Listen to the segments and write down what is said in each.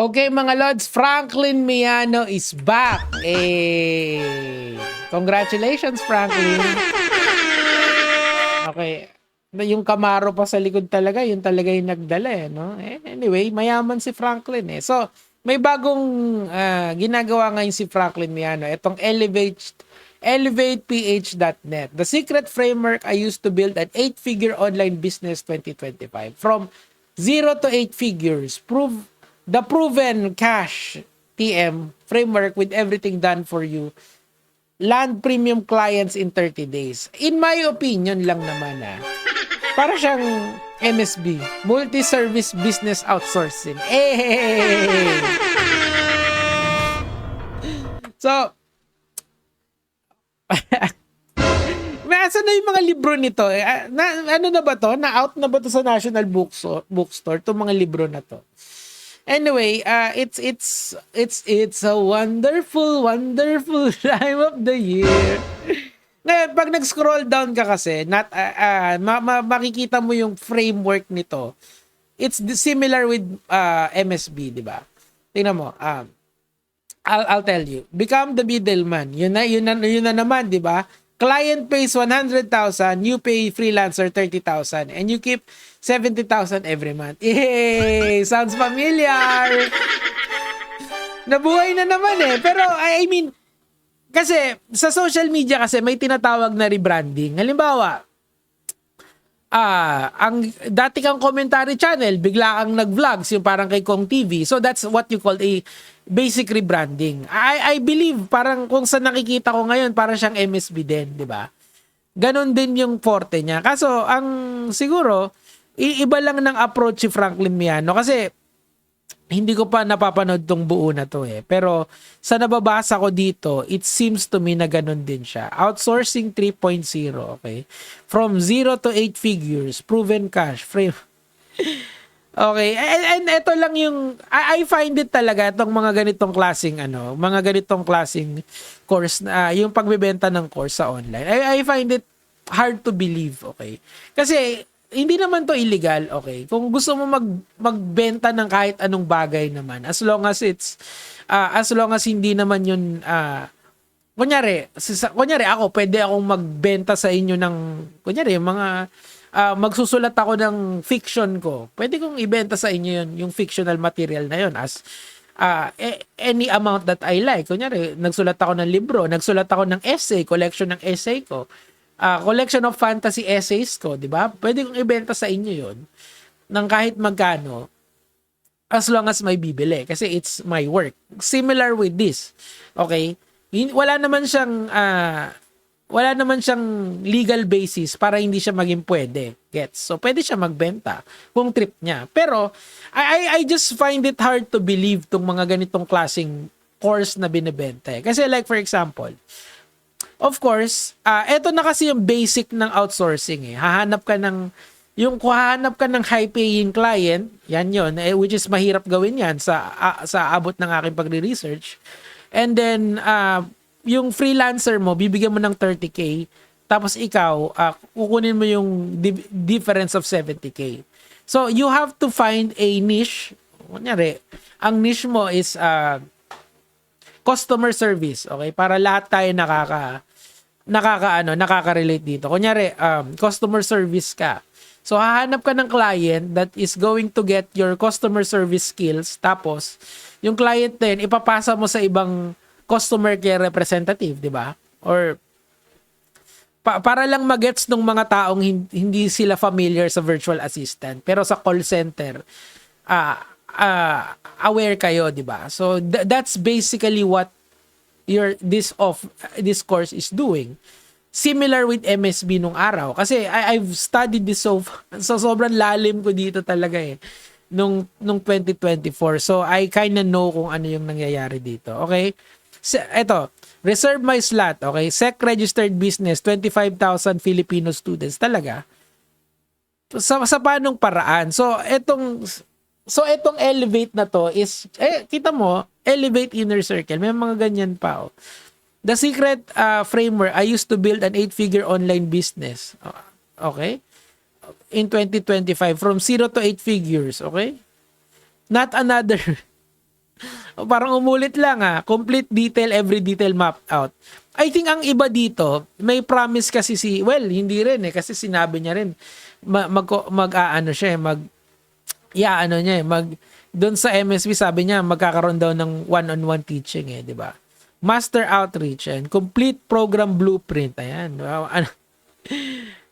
Okay, mga Lods, Franklin Miano is back. Congratulations, Franklin. Okay. Yung Camaro pa sa likod talaga, yun talaga yung nagdala no? Anyway, mayaman si Franklin So, may bagong ginagawa ngayon si Franklin Miano. Itong ElevatePH.net. The secret framework I used to build an 8-figure online business 2025. From 0 to 8 figures. The proven cash TM framework with everything done for you. Land premium clients in 30 days. In my opinion lang naman para siyang MSB, multi-service business outsourcing. So, nasa na yung mga libro nito? Ano na ba to? Na-out na ba to sa National Bookstore? Itong mga libro na to. Anyway, it's a wonderful time of the year. Ngayon, pag nag-scroll down ka kasi, makikita mo yung framework nito. It's similar with MSB, di ba? Tingnan mo. I'll tell you. Become the middleman. Yun na naman, di ba? Client pays 100,000, you pay freelancer 30,000, and you keep 70,000 every month. Yay! Sounds familiar. Nabuhay na naman Pero I mean, kasi sa social media kasi may tinatawag na rebranding. Halimbawa, ang dati kang commentary channel, bigla kang nag-vlogs, yung parang kay Kong TV. So that's what you call a basic rebranding. I believe parang kung sa nakikita ko ngayon, parang siyang MSB din, di ba? Ganon din yung forte niya. Kaso ang siguro, iba lang ng approach si Franklin Miano kasi hindi ko pa napapanood tong buo na to Pero sa nababasa ko dito, it seems to me na ganun din siya. Outsourcing 3.0, okay? From 0 to 8 figures, proven cash, frame. Okay, and ito lang yung, I find it talaga, itong mga ganitong klaseng course, yung pagbebenta ng course sa online. I find it hard to believe, okay? Kasi, hindi naman to illegal, okay? Kung gusto mo magbenta ng kahit anong bagay naman, as long as hindi naman yun, kunyari ako, pwede akong magbenta sa inyo ng, kunyari, mga, magsusulat ako ng fiction ko. Pwede kong ibenta sa inyo yun, yung fictional material na yun as any amount that I like. Kunyari, nagsulat ako ng libro, nagsulat ako ng essay, collection ng essay ko. Collection of fantasy essays ko, di ba? Pwede kong ibenta sa inyo yun ng kahit magkano as long as may bibili kasi it's my work. Similar with this. Okay? Wala naman siyang legal basis para hindi siya maging pwede. Gets? So, pwede siya magbenta kung trip niya. Pero, I just find it hard to believe tong mga ganitong klaseng course na binibenta. Kasi like for example, of course, eto na kasi yung basic ng outsourcing Hahanap ka ng high-paying client, yan yun, which is mahirap gawin yan sa abot ng aking pagre-research. And then, yung freelancer mo, bibigyan mo ng 30K, tapos ikaw, kukunin mo yung difference of 70K. So, you have to find a niche. Kunyari, ang niche mo is customer service, okay? Para lahat tayo nakaka-relate dito. Kunyari, customer service ka. So, hahanap ka ng client that is going to get your customer service skills, tapos, yung client din, ipapasa mo sa ibang customer care representative, di ba? Or para lang magets ng mga taong hindi sila familiar sa virtual assistant, pero sa call center aware kayo, di ba? So that's basically what this course is doing. Similar with MSB nung araw kasi I've studied this so sobrang lalim ko dito talaga nung 2024. So I kind of know kung ano yung nangyayari dito. Okay? Eto, reserve my slot, okay? SEC registered business, 25,000 Filipino students talaga. Sa paanong paraan? So etong Elevate na to is kita mo, Elevate Inner Circle, may mga ganyan pa The secret framework I used to build an 8-figure online business. Okay? In 2025 from 0 to 8 figures, okay? Not another O, parang umulit lang complete detail, every detail mapped out. I think ang iba dito, may promise kasi hindi rin kasi sinabi niya rin doon sa MSB sabi niya magkakaroon daw ng one-on-one teaching di ba? Master outreach and complete program blueprint. Ayan. Wow.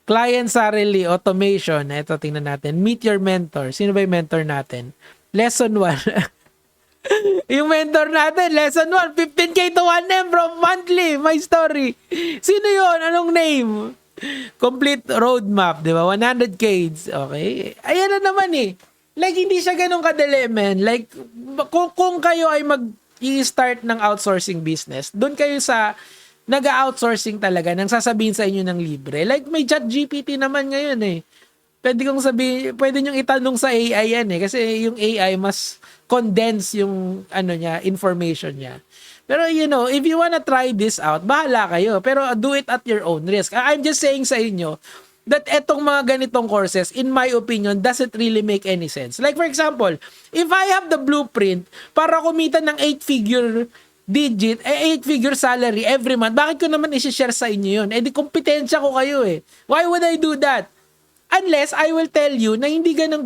Client salary automation. Ito tingnan natin. Meet your mentor. Sino ba yung mentor natin? Lesson 1. Yung mentor natin, lesson 1, 15K to 1M from monthly. My story. Sino yun? Anong name? Complete roadmap, di ba? 100K. Okay. Ayan na naman Like, hindi siya ganun kadali, man. Like, kung kayo ay mag-i-start ng outsourcing business, doon kayo sa nag-outsourcing talaga, nang sasabihin sa inyo ng libre. Like, may ChatGPT naman ngayon pwede niyong itanong sa AI yan kasi yung AI mas condense yung information niya. Pero if you wanna try this out, bahala kayo. Pero do it at your own risk. I'm just saying sa inyo that etong mga ganitong courses, in my opinion, doesn't really make any sense. Like for example, if I have the blueprint para kumita ng 8-figure salary every month, bakit ko naman i-share sa inyo yun? Di kompetensya ko kayo Why would I do that? Unless I will tell you na hindi ganun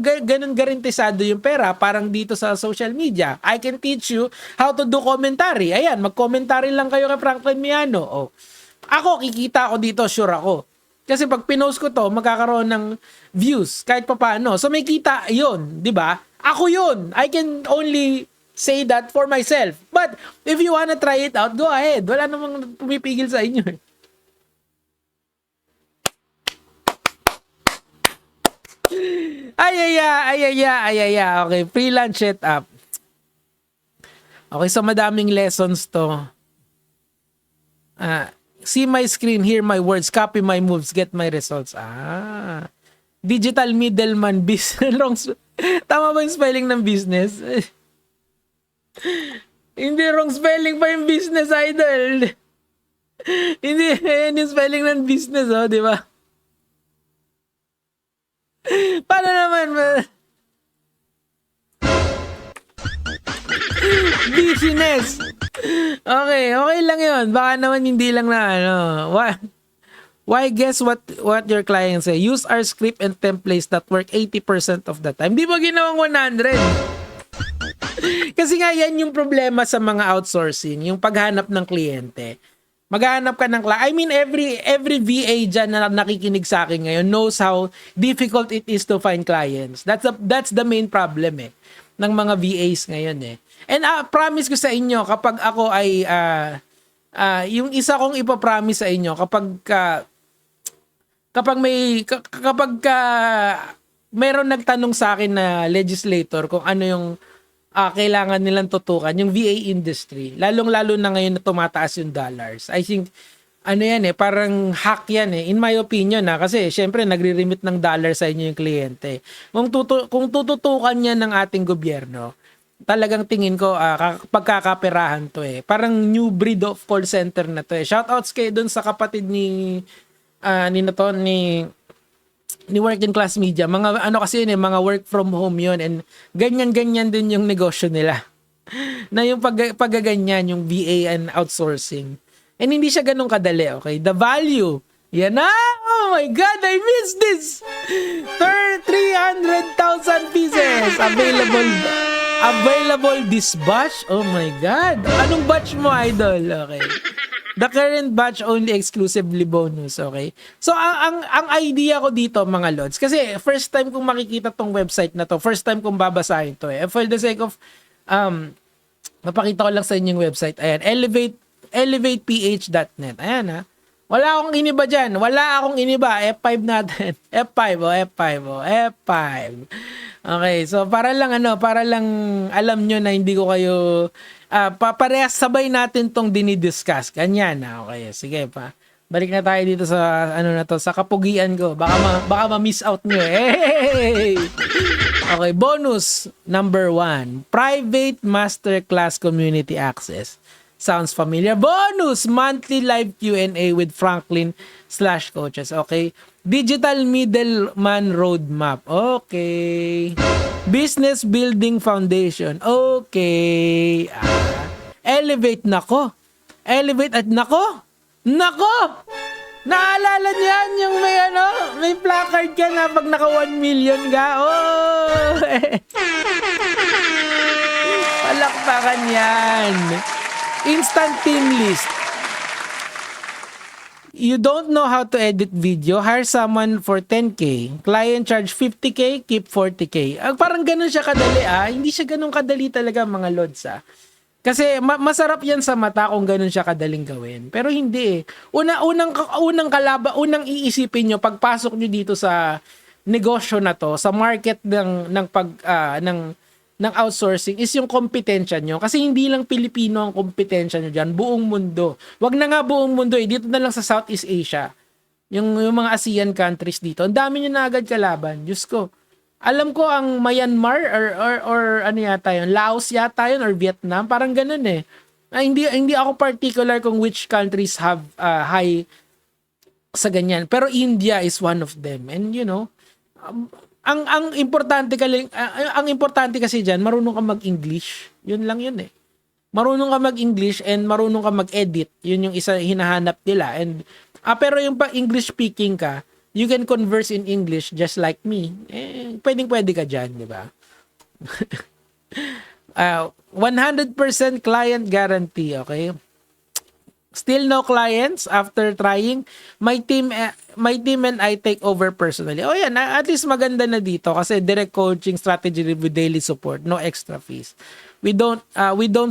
garantisado yung pera, parang dito sa social media. I can teach you how to do commentary. Ayan, mag-commentary lang kayo kay Franklin Miano. Ako, kikita ako dito, sure ako. Kasi pag pinost ko to, magkakaroon ng views kahit pa paano. So may kita yun, di ba? Ako yun. I can only say that for myself. But if you wanna try it out, go ahead. Wala namang pumipigil sa inyo. Ayaya. Okay, freelance setup. Okay, so madaming lessons to. See my screen, hear my words, copy my moves, get my results. Digital middleman business. Tama ba yung spelling ng business? Hindi, wrong spelling pa yung business, idol. Hindi, yung spelling ng business, di ba? Paano naman? Business. Okay lang yun. Baka naman hindi lang na Why guess what your clients say? Use our script and templates that work 80% of the time. Di ba ginawang 100? Kasi nga yan yung problema sa mga outsourcing, yung paghanap ng kliyente. Maghahanap ka ng I mean, every VA dyan na nakikinig sa akin ngayon knows how difficult it is to find clients. That's the main problem ng mga VAs ngayon And promise ko sa inyo, kapag ako ay yung isa kong ipapromise sa inyo, kapag mayroon nagtanong sa akin na legislator kung ano yung kailangan nilang tutukan, yung VA industry, lalong-lalo na ngayon na tumataas yung dollars. I think, parang hack yan in my opinion kasi syempre nagre-remit ng dollar sa inyo yung kliyente. Kung tututukan niya ng ating gobyerno, talagang tingin ko pagkakaperahan to Parang new breed of call center na to Shoutouts kayo dun sa kapatid ni working class media. Mga kasi yun mga work from home yun and ganyan din yung negosyo nila. Na yung paggaganyan, yung VA and outsourcing. And hindi siya ganun kadali, okay? The value, yan na! Oh my God, I missed this! 300,000 pieces available this batch. Oh my God. Anong batch mo, idol? Okay. The current batch only exclusively bonus, okay? So, ang idea ko dito, mga lods, kasi first time kong makikita tong website na to, first time kong babasahin to For the sake of, mapakita ko lang sa inyong website. Ayan, elevateph.net. Ayan, Wala akong iniba dyan. F5 natin. F5. Okay, so para lang alam nyo na hindi ko kayo parehas sabay natin tong dinidiscuss. Ganyan okay. Sige pa. Balik na tayo dito sa sa kapugian ko. Baka ma-miss out nyo. Hey! Okay, bonus number 1. Private masterclass community access. Sounds familiar. Bonus! Monthly live Q&A with Franklin/coaches. Okay. Digital middleman roadmap. Okay. Business building foundation. Okay. Elevate. Nako. Elevate at nako. Nako! Naalala niyan yung may placard ka na pag naka 1 million ka. Oh! Palakpakan yan. Instant team list. You don't know how to edit video, hire someone for 10K. Client charge 50K, keep 40K. Parang ganun siya kadali Hindi siya ganun kadali talaga mga lods Kasi masarap yan sa mata kung ganun siya kadaling gawin. Pero hindi unang iisipin nyo pagpasok nyo dito sa negosyo na to, sa market ng outsourcing is yung kompetensya nyo. Kasi hindi lang Pilipino ang kompetensya nyo dyan, buong mundo. Wag na nga buong mundo dito na lang sa Southeast Asia. Yung mga ASEAN countries dito. Ang dami nyo na agad kalaban. Diyos ko. Alam ko ang Myanmar or ano yata yun, Laos yata yun or Vietnam, parang ganun hindi ako particular kung which countries have high sa ganyan. Pero India is one of them. And ang importante kasi diyan, marunong ka mag-English. Yun lang yun Marunong ka mag-English and marunong ka mag-edit. Yun yung isa hinahanap nila. And pero yung pa English speaking ka, you can converse in English just like me. Pwedeng-pwede ka dyan, di ba? 100% client guarantee, okay? Still no clients after trying. My team and I take over personally. Oh yan, at least maganda na dito kasi direct coaching, strategy review, daily support, no extra fees. We don't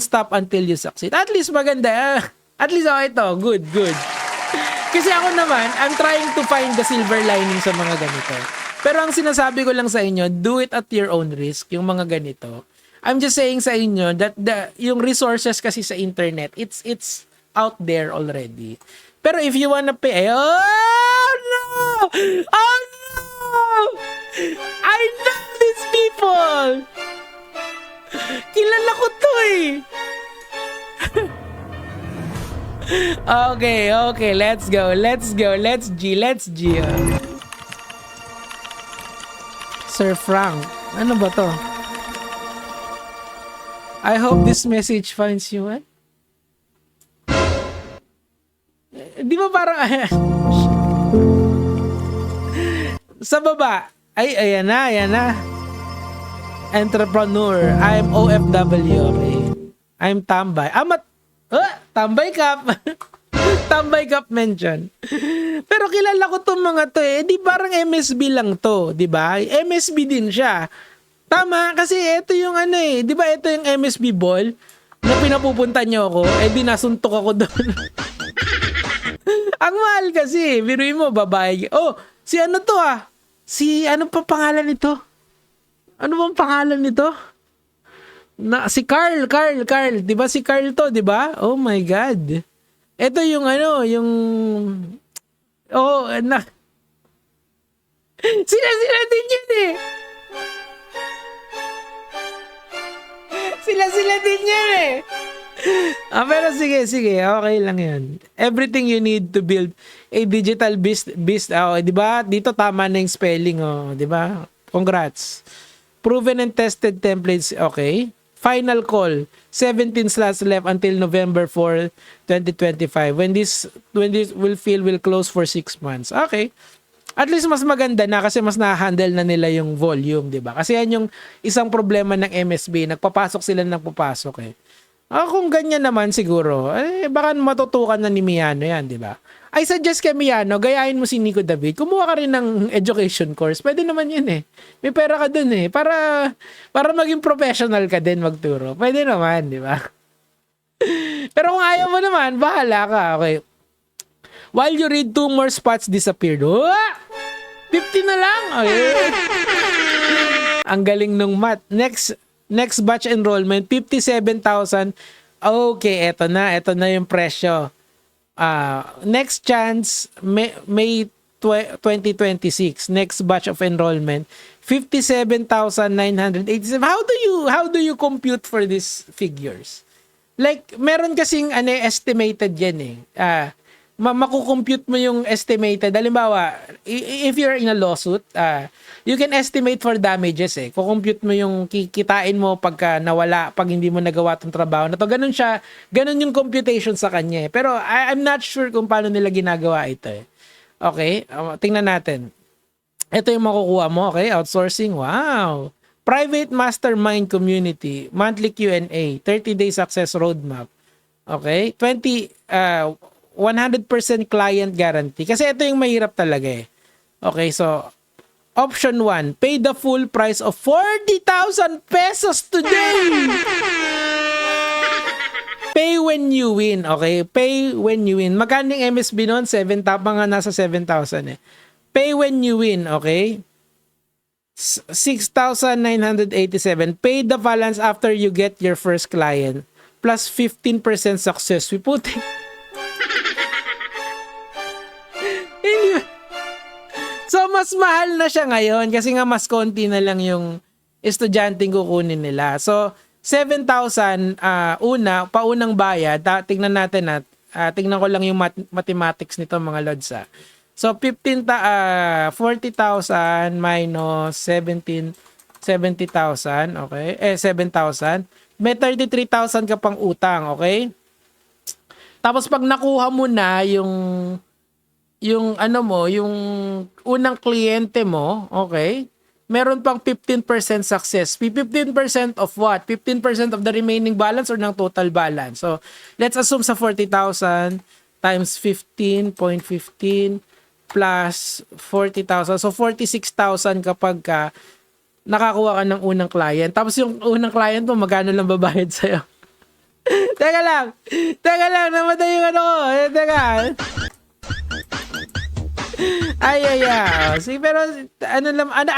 stop until you succeed. At least maganda. At least ito, good. Kasi ako naman, I'm trying to find the silver lining sa mga ganito. Pero ang sinasabi ko lang sa inyo, do it at your own risk, yung mga ganito. I'm just saying sa inyo that yung resources kasi sa internet, it's out there already. Pero if you wanna pay, oh no! I know these people! Kilala ko to Okay, let's go. Let's G. Sir Frank, ano ba to? I hope this message finds you, Di ba parang sa baba, ayan na. Entrepreneur, I'm OFW, okay? I'm tambay. Tambay Cup. Tambay Cup mention. Pero kilala ko tong mga to di parang MSB lang to, di ba? MSB din siya. Tama, kasi ito yung di ba ito yung MSB ball na pinapupunta niyo ako, di nasuntok ako doon. Ang mahal kasi, biruin mo, babae. Oh, si ano to Si ano pa pangalan nito? Ano bang pangalan nito? Si Carl, 'di ba si Carl to, 'di ba? Oh my god. Ito yung sila din yun Sila din yan pero sige, okay lang yan. Everything you need to build a digital business, 'di ba? Dito tama na yung spelling, 'di ba? Congrats. Proven and tested templates, okay. Final call, 17 slots left until November 4, 2025. When this will close for 6 months. Okay. At least mas maganda na kasi mas na-handle na nila yung volume, 'di ba? Kasi yan yung isang problema ng MSB, nagpapasok sila ng papasok kung ganyan naman siguro, baka matutukan na ni Miano yan, 'di ba? I suggest kay Miano, gayahin mo si Nico David. Kumuha ka rin ng education course. Pwede naman yun May pera ka dun para maging professional ka din magturo. Pwede naman, di ba? Pero kung ayaw mo naman, bahala ka. Okay. While you read, 2 more spots disappeared. 50 na lang. Okay. Ang galing nung math. Next batch enrollment, 57,000. Okay, eto na yung presyo. Next chance, May 2026. Next batch of enrollment, 57,987. How do you compute for these figures? Like, meron kasing estimated yan eh. Makukompute mo yung estimated. Halimbawa, if you're in a lawsuit, you can estimate for damages eh. Kukompute mo yung kikitain mo pagka nawala, pag hindi mo nagawa tong trabaho na to. Ganun yung computation sa kanya eh. Pero I'm not sure kung paano nila ginagawa ito eh. Okay, tingnan natin. Ito yung makukuha mo, okay? Outsourcing, wow! Private Mastermind Community, monthly Q&A, 30-day success roadmap. Okay? 100% client guarantee. Kasi ito yung mahirap talaga eh. Okay, so option 1, pay the full price of 40,000 pesos today. Pay when you win. Okay, pay when you win. Magkano yung MSB noon? 7,000, mga nasa 7,000 eh. Pay when you win, okay? 6,987. Pay the balance after you get your first client. Plus 15% success. We put it. So, mas mahal na siya ngayon kasi nga mas konti na lang yung estudyanteng kukunin nila. So, 7,000 paunang bayad. Tingnan natin tingnan ko lang yung mathematics nito mga lods. So 40,000 minus 70,000, okay? 7,000. May 33,000 ka pang utang, okay? Tapos pag nakuha mo na yung unang kliyente mo, okay? Meron pang 15% success. 15% of what? 15% of the remaining balance or ng total balance. So, let's assume sa 40,000 times 15.15 plus 40,000. So, 46,000 kapag nakakuha ka ng unang client. Tapos yung unang client mo, magkano lang babayad sa'yo? Teka lang, namatay yung Teka. See, pero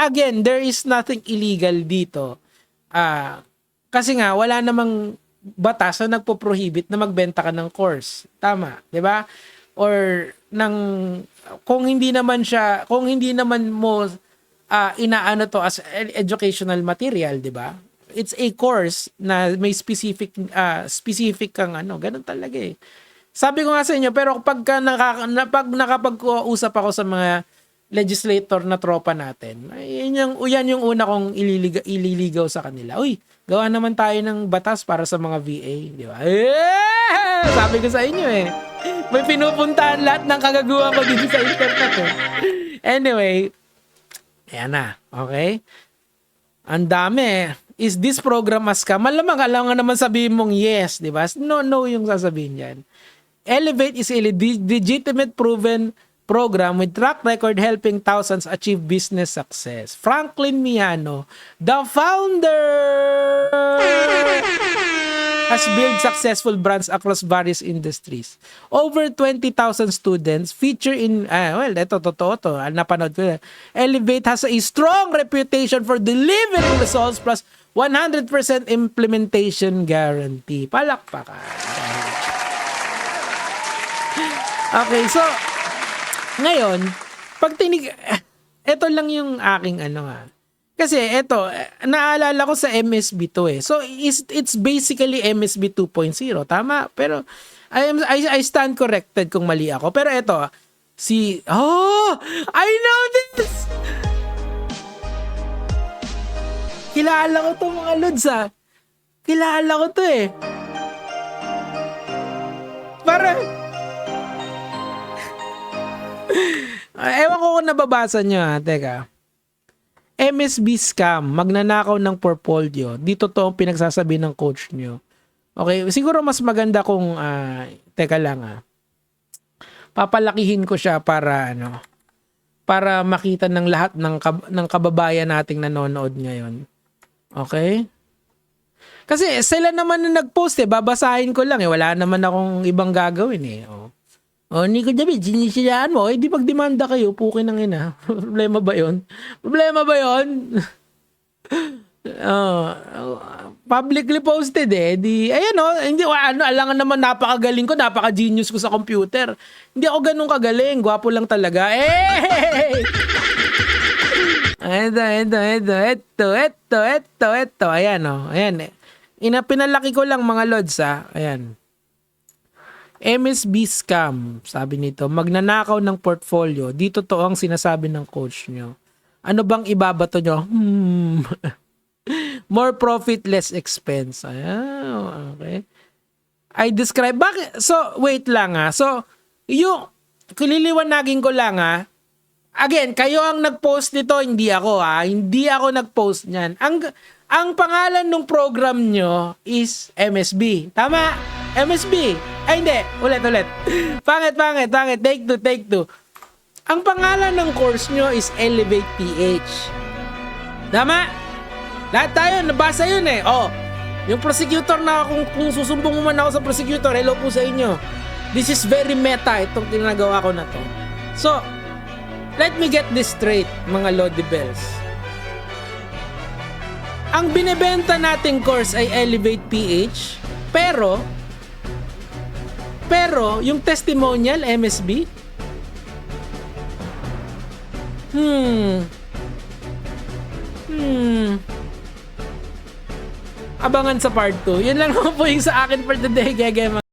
again, there is nothing illegal dito. Kasi nga wala namang batas na nagpo-prohibit na magbenta ka ng course. Tama, 'di ba? Or kung hindi naman mo inaano to as educational material, 'di ba? It's a course na may specific kang ganun talaga eh. Sabi ko nga sa inyo, pero pag nakapag-usap ako sa mga legislator na tropa natin, yan yung una kong ililigaw sa kanila. Uy, gawa naman tayo ng batas para sa mga VA, di ba? Sabi ko sa inyo eh. May pinupuntahan lahat ng kagaguhan ko dito sa internet eh. Anyway, ayan na, okay? Ang dami. Is this program a scam? Malamang alam nga naman sabihin mong yes, di ba? No yung sasabihin yan. Elevate is a legitimate proven program with track record helping thousands achieve business success. Franklin Miano, the founder, has built successful brands across various industries. Over 20,000 students feature in, ito, totoo to, napanood ko. Elevate has a strong reputation for delivering results plus 100% implementation guarantee. Palakpakan. Okay, so, ngayon, pag ito lang yung aking Kasi ito, naalala ko sa MSB to eh. So, it's basically MSB 2.0, tama? Pero, I stand corrected kung mali ako. Pero ito, I know this! Kilala ko to mga lods Kilala ko to eh. Ewan ko kung nababasa nyo Teka. MSB scam, magnanakaw ng portfolio. Dito to ang pinagsasabi ng coach nyo. Okay, siguro mas maganda kung teka lang papalakihin ko siya para para makita ng lahat ng kababayan nating nanonood ngayon. Okay? Kasi sila naman na nag-post babasahin ko lang wala naman akong ibang gagawin Nico David, sinisiyaan mo. Di pagdemanda kayo, pukin ng ina. Problema ba yun? Publicly posted Di, hindi, alangan naman napakagaling ko, napaka-genius ko sa computer. Hindi ako ganun kagaling. Gwapo lang talaga. Ito. Ayan, Pinalaki ko lang mga lods Ayan. MSB scam, sabi nito. Magnanakaw ng portfolio. Di totoo ang sinasabi ng coach nyo. Ano bang ibabato nyo? More profit, less expense. Ayan, okay. I describe, bakit? So, wait lang So, yung, kuliliwanagin ko lang again, kayo ang nag-post nito, hindi ako Hindi ako nag-post niyan. Ang pangalan ng program nyo is MSB. Tama? MSB. Ay, hindi. Ulit. Pangit. Take two. Ang pangalan ng course nyo is Elevate PH. Tama? Lahat tayo, nabasa yun yung prosecutor kung susumbong mo man ako sa prosecutor, hello po sa inyo. This is very meta, itong tinagawa ko na to. So, let me get this straight, mga Lodi Bells. Ang binebenta nating course ay Elevate PH, pero yung testimonial, MSB? Abangan sa part 2. Yun lang naman po yung sa akin for today, Gege.